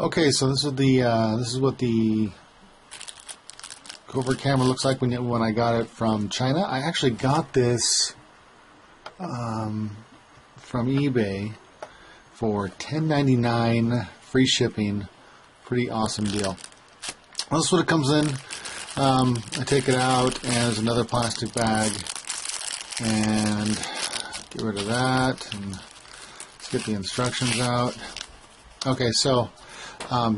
Okay, so this is what the Covert camera looks like when I got it from China. I actually got this from eBay for $10.99 free shipping. Pretty awesome deal. Well, this is what it comes in. I take it out, and there's another plastic bag, and get rid of that, and let's get the instructions out. Okay, so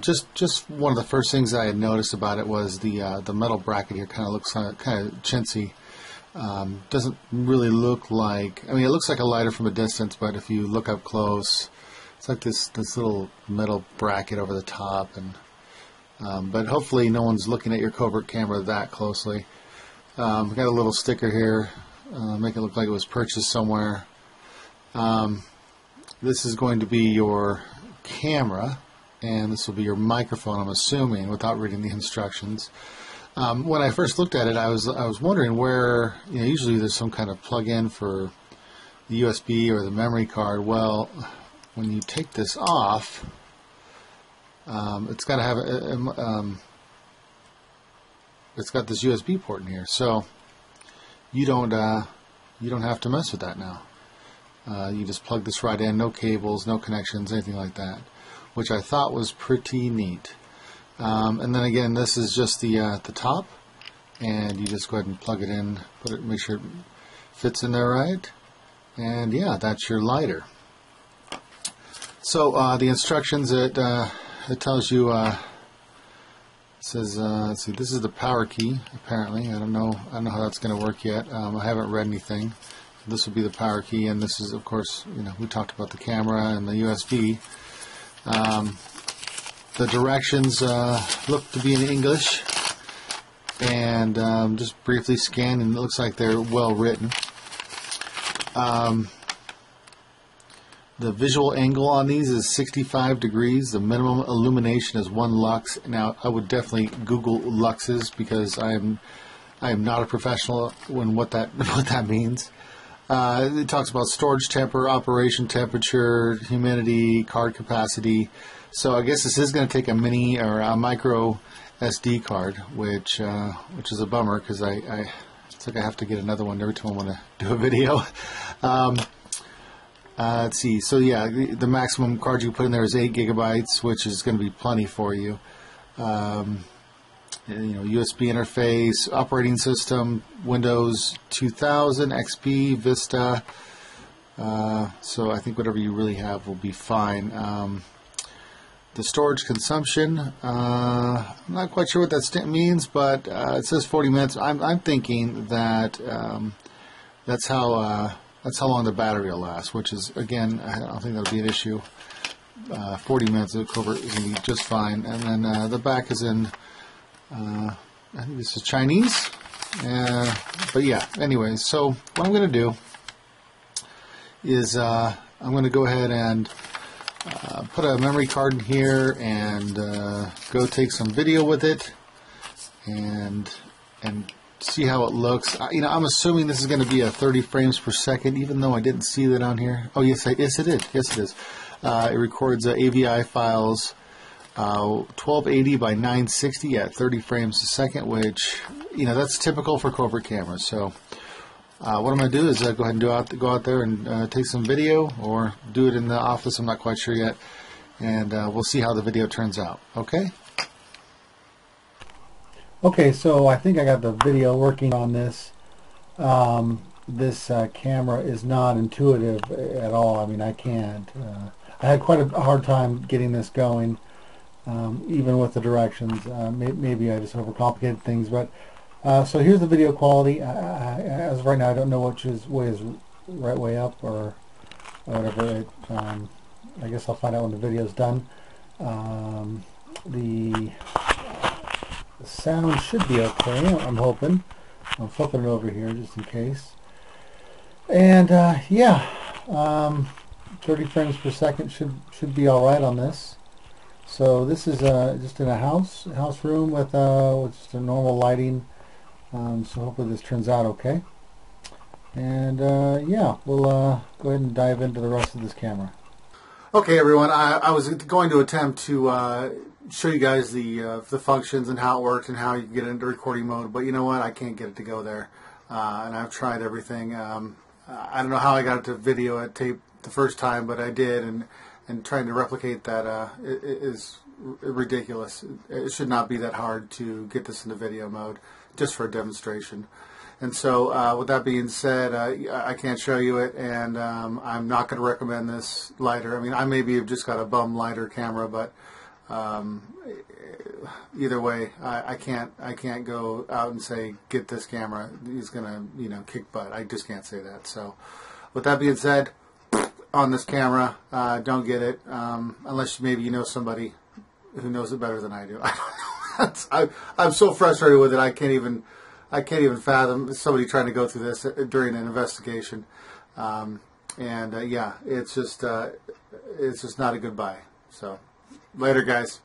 just one of the first things I had noticed about it was the metal bracket here kind of looks kind of chintzy. Doesn't really look like, I mean, it looks like a lighter from a distance, but if you look up close, it's like this little metal bracket over the top, and but hopefully no one's looking at your Covert camera that closely. Got a little sticker here, make it look like it was purchased somewhere. This is going to be your camera, and this will be your microphone, I'm assuming, without reading the instructions. When I first looked at it, I was wondering where, usually there's some kind of plug-in for the USB or the memory card. Well, when you take this off, it's got to have it's got this USB port in here, so you don't have to mess with that now. You just plug this right in, no cables, no connections, anything like that, which I thought was pretty neat. And then again, this is just the top, and you just go ahead and plug it in, make sure it fits in there right, and yeah, that's your lighter. So the instructions, it tells you, it says, let's see, this is the power key. Apparently, I don't know how that's going to work yet. I haven't read anything. This will be the power key, and this is, of course, we talked about the camera and the USB. The directions look to be in English, and just briefly scanned, and it looks like they're well written. The visual angle on these is 65 degrees. The minimum illumination is 1 lux. Now, I would definitely Google luxes, because I am not a professional in what that means. It talks about storage temperature, operation temperature, humidity, card capacity. So I guess this is going to take a mini or a micro SD card, which is a bummer, because it's like I have to get another one every time I want to do a video. Let's see. So yeah, the maximum card you put in there is 8 gigabytes, which is going to be plenty for you. USB interface, operating system, Windows 2000, XP, Vista. So I think whatever you really have will be fine. The storage consumption, I'm not quite sure what that means, but it says 40 minutes. I'm thinking that that's how long the battery will last, which is, again, I don't think that'll be an issue. 40 minutes of Covert is going to be just fine. And then the back is in, I think this is Chinese. But yeah, anyway, so what I'm going to do is I'm going to go ahead and put a memory card in here and go take some video with it and see how it looks. I'm assuming this is going to be a 30 frames per second, even though I didn't see that on here. Oh, yes, it is. Yes, it is. It records AVI files 1280 by 960 at 30 frames a second, which, that's typical for Covert cameras. So what I'm going to do is go ahead and go out there and take some video, or do it in the office. I'm not quite sure yet, and we'll see how the video turns out. Okay? Okay, so I think I got the video working on this. This camera is not intuitive at all. I mean, I can't. I had quite a hard time getting this going, even with the directions. Maybe I just overcomplicated things, but so here's the video quality. As of right now, I don't know which way is right way up or whatever. I guess I'll find out when the video's done. The sound should be okay, I'm hoping. I'm flipping it over here just in case. And yeah, 30 frames per second should be all right on this. So this is just in a house room with just a normal lighting. So hopefully this turns out okay. And yeah, we'll go ahead and dive into the rest of this camera. Okay, everyone. I was going to attempt to show you guys the functions and how it worked and how you can get into recording mode, but you know what? I can't get it to go there, and I've tried everything. I don't know how I got it to video at tape the first time, but I did, and trying to replicate that is ridiculous. It should not be that hard to get this into video mode, just for a demonstration. And so, with that being said, I can't show you it, and I'm not going to recommend this lighter. I mean, I maybe have just got a bum lighter camera, but either way, I can't go out and say get this camera. He's going to kick butt. I just can't say that. So, with that being said, on this camera, don't get it unless maybe you know somebody who knows it better than I do. I don't know. I'm so frustrated with it. I can't even fathom somebody trying to go through this during an investigation. Yeah, it's just not a good buy. So, later, guys.